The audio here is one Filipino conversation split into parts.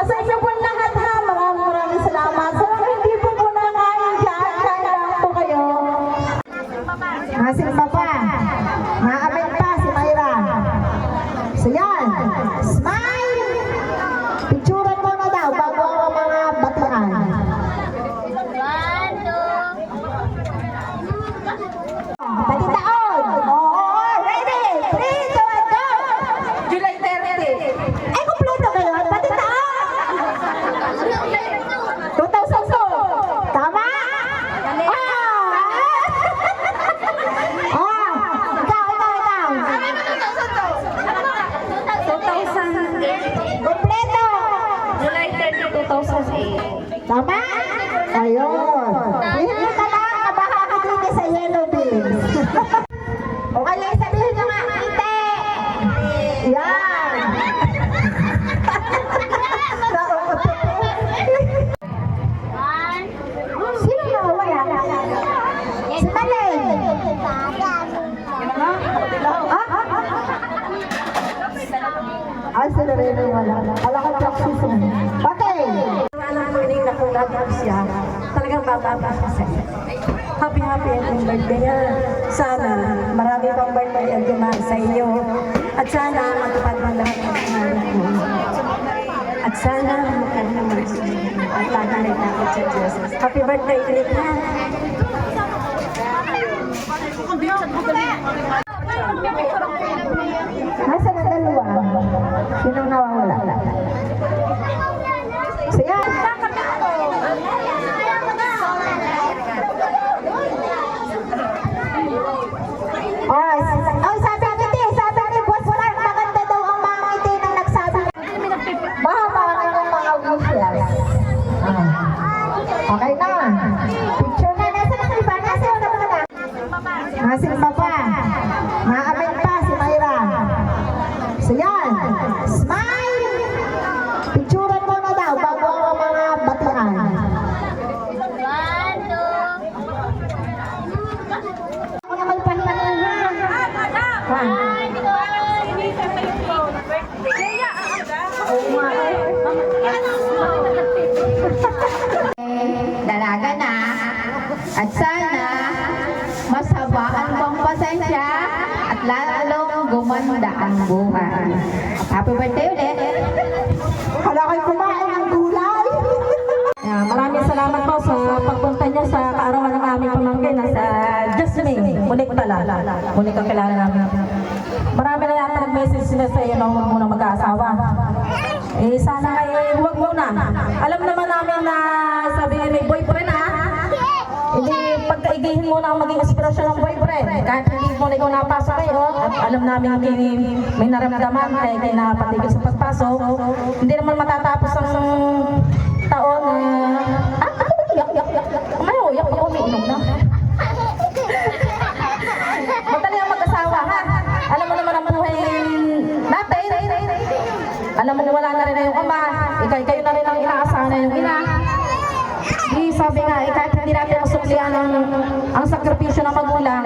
Sa inyo po lahat ha, maraming salamat. So hindi po nakain dyan, kain lang po kayo. Masing pa pa, nakamit pa si Mayra. So yan, smile! Picturean mo na daw bago ang mga batian. Pati taon! Oo, ready! 3, 2, 1, go! July 30. Ay, kumpleto kayo? Pati taon! 2002. Tama? Ikaw. 2008. Kumpleto! July 30, 2008. Tama? Ayun. Hindi ka lang, kabaha ka din sa yellow beans. O kaya sabihin nyo nga, hindi. Yan. Sino na wala? Si Malay. Ay, sila rin ang wala. Wala ka practice mo. Okay. Alam ko rin ako lagi siya. Talagang bababa siya sa'yo. Happy ang birthday niya. Sana marami pang birthday ang dumaan sa inyo. At sana matupad mo lahat ng pangarap mo. At sana magkano naman sa inyo. At lagalit natin sa Diyos. Happy birthday ulit na. Nasa na dalawa? Sino nawawala? So yan. Ay, sabi ni Boss Mark, maganda daw ang mga ngiti nang nagsabi. Mahaba na yung mga wishes. Okay na. Picture na. Nasa na iba? Nasa na na? Masing pa pa. Nakamit pa si Mayra. So yan. Smile! Picturean mo na daw bago ang mga batian. Ako naman pahinga na. Dalaga na. At sana masabaan mong pasensya at lalong gumanda ang buhay. Happy birthday ulit! Hala kayo kumain ng gulay! Maraming salamat po sa pagpunta niya sa kaarawan ng aming pamangkin na sa Jasmine. Mulik pala. Mulik ang kilala namin. Marami na yata nag-message sila sa iyo na huwag muna mag-aasawa. Eh sana huwag muna. Alam naman namin na sabihin may boyfriend ha. Hindi pagkaigihin mo na ang maging inspirasyon ng boyfriend. Kahit hindi mo na ikaw napasok kayo. At alam namin may naramdaman kaya kayo napatigil sa pagpasok. Hindi naman matatapos ang taon na yak umiinom na. Madali ang mag-asawa ha. Alam mo naman ang buhay natin. Alam mo na wala na rin na yung ama. Kayo na rin ang inaasahan na yung ina. Di sabi nga, kahit hindi natin masuklian ang sakripisyo ng magulang,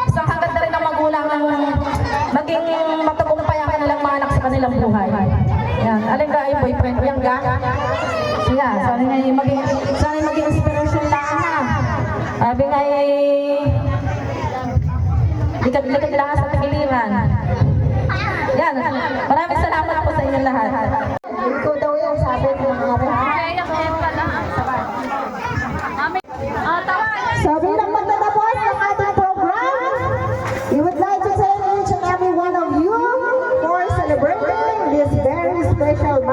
isang hanggang na rin ng magulang ng maging matagumpay ang kanilang mga anak sa kanilang buhay. Yan, alin ka ay boyfriend, yan ka? Yan, sana nga maging inspirasyon lang ha. Sabi nga ay likad lang sa tagiliran. Yan, maraming salamat po sa inyong lahat. Ikaw daw yan, sabi ng mga sabi ng magtatapos ng ating program, we would like to thank each and every one of you for celebrating this very special